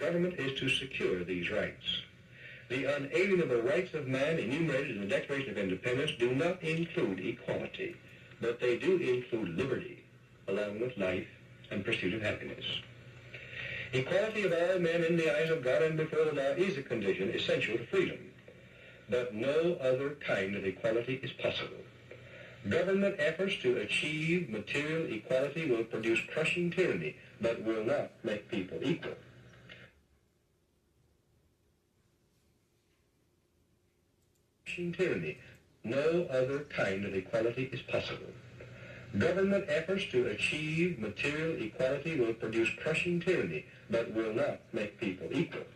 government is to secure these rights. The unalienable rights of man enumerated in the Declaration of Independence do not include equality, but they do include liberty, along with life and pursuit of happiness. Equality of all men in the eyes of God and before the law is a condition essential to freedom, but no other kind of equality is possible. Government efforts to achieve material equality will produce crushing tyranny, but will not make people equal. Crushing tyranny. No other kind of equality is possible. Government efforts to achieve material equality will produce crushing tyranny, but will not make people equal.